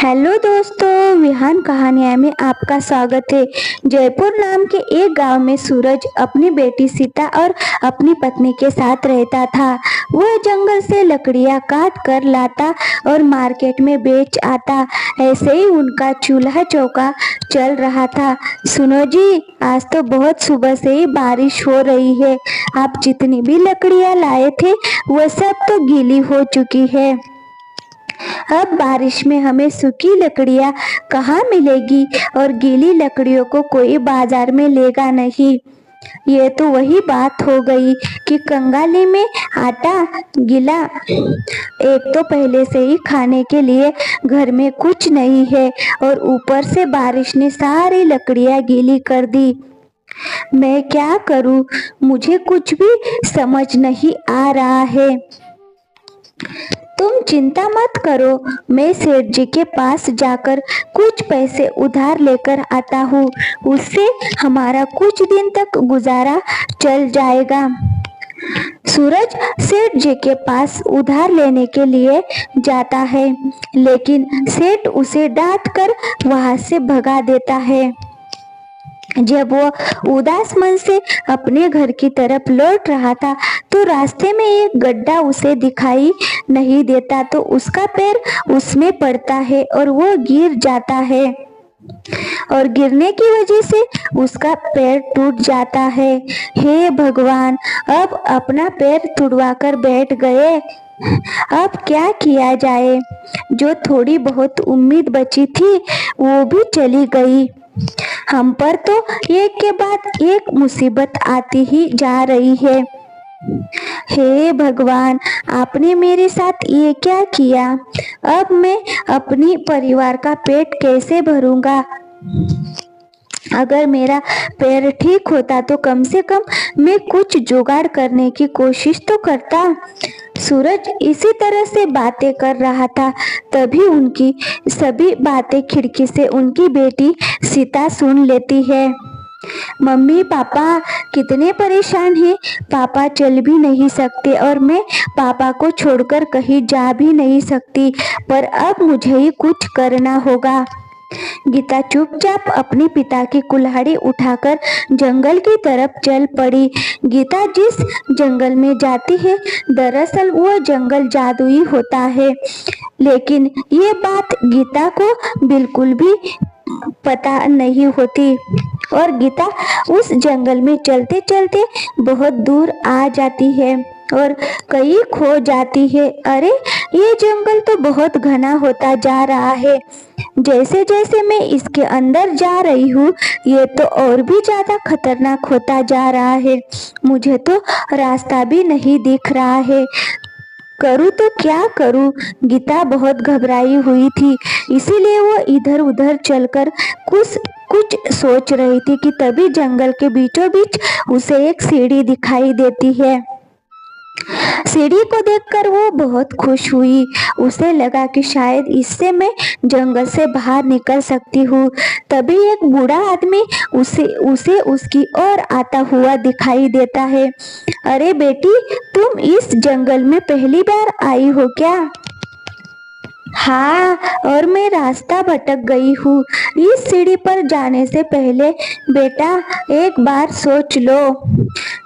Hello दोस्तों, विहान कहानियाँ में आपका स्वागत है। जयपुर नाम के एक गांव में सूरज अपनी बेटी सीता और अपनी पत्नी के साथ रहता था। वह जंगल से लकड़ियां काट कर लाता और मार्केट में बेच आता। ऐसे ही उनका चूल्हा चौका चल रहा था। सुनो जी, आज तो बहुत सुबह से ही बारिश हो रही है। आप जितनी भी लकड़ियां लाए थे वह सब तो गीली हो चुकी है। अब बारिश में हमें सूखी लकड़ियां कहाँ मिलेगी और गीली लकड़ियों को कोई बाजार में लेगा नहीं। ये तो वही बात हो गई कि कंगाली में आटा गीला। एक तो पहले से ही खाने के लिए घर में कुछ नहीं है और ऊपर से बारिश ने सारी लकड़ियां गीली कर दी। मैं क्या करूं? मुझे कुछ भी समझ नहीं आ रहा है। तुम चिंता मत करो, मैं सेठ जी के पास जाकर कुछ पैसे उधार लेकर आता हूँ। उससे हमारा कुछ दिन तक गुजारा चल जाएगा। सूरज सेठ जी के पास उधार लेने के लिए जाता है, लेकिन सेठ उसे डांट कर वहां से भगा देता है। जब वो उदास मन से अपने घर की तरफ लौट रहा था तो रास्ते में एक गड्ढा उसे दिखाई नहीं देता, तो उसका पैर उसमें पड़ता है और वो गिर जाता है और गिरने की वजह से उसका पैर टूट जाता है। हे भगवान, अब अपना पैर तुड़वा कर बैठ गए। अब क्या किया जाए? जो थोड़ी बहुत उम्मीद बची थी वो भी चली गई। हम पर तो एक के बाद एक मुसीबत आती ही जा रही है। हे भगवान, आपने मेरे साथ ये क्या किया? अब मैं अपनी परिवार का पेट कैसे भरूंगा? अगर मेरा पैर ठीक होता तो कम से कम मैं कुछ जुगाड़ करने की कोशिश तो करता। सूरज इसी तरह से बातें कर रहा था, तभी उनकी सभी बातें खिड़की से उनकी बेटी सीता सुन लेती है। मम्मी पापा कितने परेशान हैं। पापा चल भी नहीं सकते और मैं पापा को छोड़कर कहीं जा भी नहीं सकती, पर अब मुझे ही कुछ करना होगा। गीता चुपचाप अपने पिता की कुल्हाड़ी उठाकर जंगल की तरफ चल पड़ी। गीता जिस जंगल में जाती है दरअसल वह जंगल जादुई होता है, लेकिन ये बात गीता को बिल्कुल भी पता नहीं होती और गीता उस जंगल में चलते चलते बहुत दूर आ जाती है और कहीं खो जाती है। अरे, ये जंगल तो बहुत घना होता जा रहा है। जैसे जैसे मैं इसके अंदर जा रही हूँ ये तो और भी ज्यादा खतरनाक होता जा रहा है। मुझे तो रास्ता भी नहीं दिख रहा है। करूँ तो क्या करूँ? गीता बहुत घबराई हुई थी, इसीलिए वो इधर उधर चलकर कुछ सोच रही थी कि तभी जंगल के बीचों बीच उसे एक सीढ़ी दिखाई देती है। सीढ़ी को देखकर वो बहुत खुश हुई। उसे लगा कि शायद इससे मैं जंगल से बाहर निकल सकती हूँ। तभी एक बूढ़ा आदमी उसे उसकी ओर आता हुआ दिखाई देता है। अरे बेटी, तुम इस जंगल में पहली बार आई हो क्या? हाँ, और मैं रास्ता भटक गई हूँ। इस सीढ़ी पर जाने से पहले बेटा एक बार सोच लो।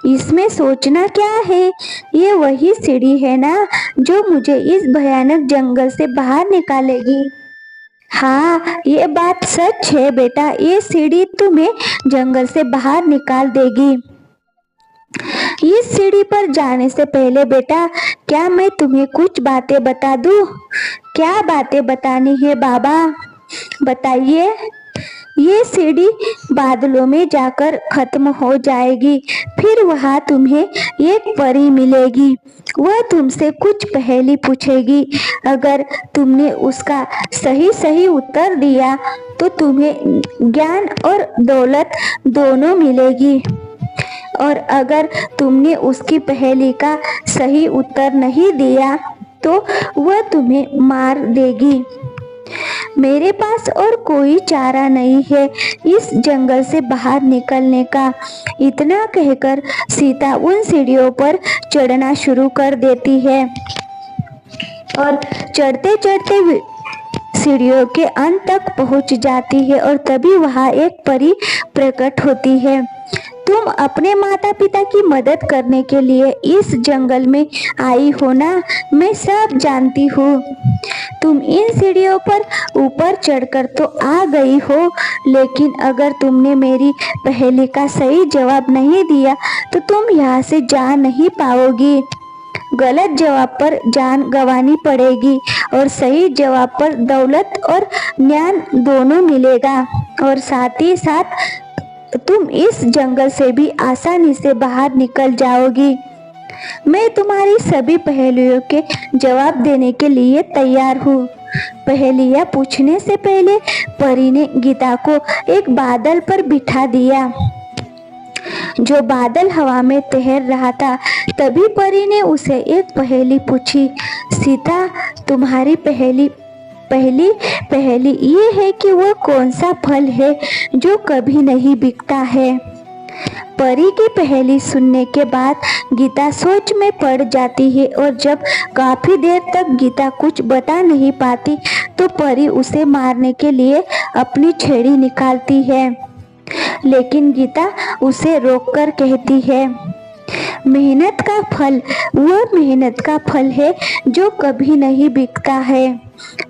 इसमें सोचना क्या है? ये वही सीढ़ी है ना जो मुझे इस भयानक जंगल से बाहर निकालेगी। हाँ, ये बात सच है बेटा, ये सीढ़ी तुम्हें जंगल से बाहर निकाल देगी। इस सीढ़ी पर जाने से पहले बेटा, क्या मैं तुम्हें कुछ बातें बता दूं? क्या बातें बतानी है बाबा? बताइए। ये सीढ़ी बादलों में जाकर खत्म हो जाएगी, फिर वहां तुम्हें एक परी मिलेगी। वह तुमसे कुछ पहेली पूछेगी। अगर तुमने उसका सही सही उत्तर दिया तो तुम्हें ज्ञान और दौलत दोनों मिलेगी, और अगर तुमने उसकी पहेली का सही उत्तर नहीं दिया तो वह तुम्हें मार देगी। मेरे पास और कोई चारा नहीं है इस जंगल से बाहर निकलने का। इतना कहकर सीता उन सीढ़ियों पर चढ़ना शुरू कर देती है और चढ़ते चढ़ते सीढ़ियों के अंत तक पहुंच जाती है और तभी वहां एक परी प्रकट होती है। तुम अपने माता पिता की मदद करने के लिए इस जंगल में आई हो ना? मैं सब जानती हूँ। तुम इन सीढ़ियों पर ऊपर चढ़कर तो आ गई हो, लेकिन अगर तुमने मेरी पहेली का सही जवाब नहीं दिया तो तुम यहाँ से जा नहीं पाओगी। गलत जवाब पर जान गंवानी पड़ेगी और सही जवाब पर दौलत और ज्ञान दोनों मिलेगा, और साथ ही साथ तुम इस जंगल से भी आसानी से बाहर निकल जाओगी। मैं तुम्हारी सभी पहेलियों के जवाब देने के लिए तैयार हूँ। पहेलियाँ पूछने से पहले परी ने गीता को एक बादल पर बिठा दिया। जो बादल हवा में तैर रहा था, तभी परी ने उसे एक पहेली पूछी। सीता, तुम्हारी पहेली ये है कि वह कौन सा फल है जो कभी नहीं बिकता है। परी की पहेली सुनने के बाद गीता सोच में पड़ जाती है और जब काफी देर तक गीता कुछ बता नहीं पाती तो परी उसे मारने के लिए अपनी छड़ी निकालती है, लेकिन गीता उसे रोककर कहती है, मेहनत का फल वह मेहनत का फल है जो कभी नहीं बिकता है।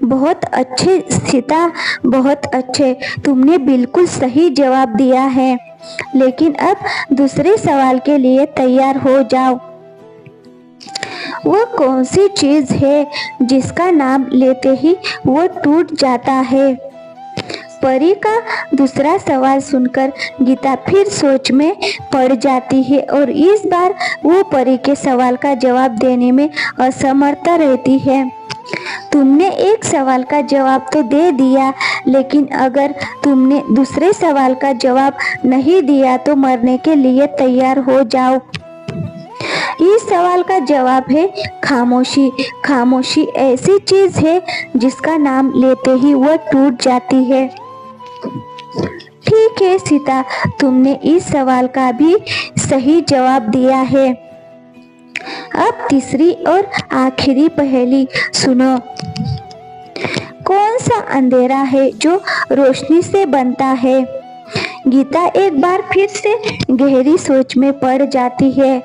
बहुत अच्छे सीता, बहुत अच्छे, तुमने बिल्कुल सही जवाब दिया है। लेकिन अब दूसरे सवाल के लिए तैयार हो जाओ। वह कौन सी चीज है जिसका नाम लेते ही वह टूट जाता है? परी का दूसरा सवाल सुनकर गीता फिर सोच में पड़ जाती है और इस बार वो परी के सवाल का जवाब देने में असमर्थ रहती है। तुमने एक सवाल का जवाब तो दे दिया, लेकिन अगर तुमने दूसरे सवाल का जवाब नहीं दिया तो मरने के लिए तैयार हो जाओ। इस सवाल का जवाब है खामोशी। खामोशी ऐसी चीज है जिसका नाम लेते ही वह टूट जाती है। ठीक है सीता, तुमने इस सवाल का भी सही जवाब दिया है। अब तीसरी और आखिरी पहेली सुनो। कौन सा अंधेरा है जो रोशनी से बनता है? गीता एक बार फिर से गहरी सोच में पड़ जाती है।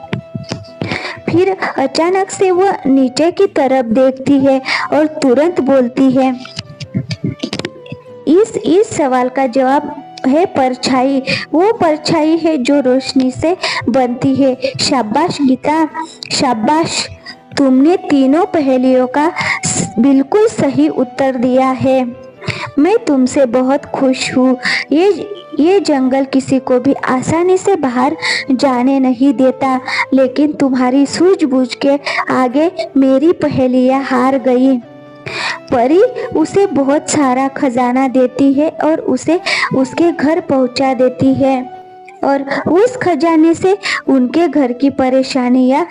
फिर अचानक से वह नीचे की तरफ देखती है और तुरंत बोलती है, इस सवाल का जवाब है परछाई। वो परछाई है जो रोशनी से बनती है। शाबाश गीता, शाबाश, तुमने तीनों पहेलियों का बिल्कुल सही उत्तर दिया है। मैं तुमसे बहुत खुश हूँ। ये जंगल किसी को भी आसानी से बाहर जाने नहीं देता, लेकिन तुम्हारी सूझबूझ के आगे मेरी पहेलियाँ हार गई। परी उसे बहुत सारा खजाना देती है और उसे उसके घर पहुंचा देती है, और उस खजाने से उनके घर की परेशानियां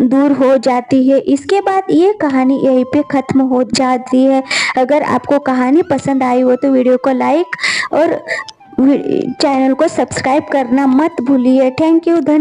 दूर हो जाती है। इसके बाद ये कहानी यहीं पे खत्म हो जाती है। अगर आपको कहानी पसंद आई हो तो वीडियो को लाइक और चैनल को सब्सक्राइब करना मत भूलिए। Thank you.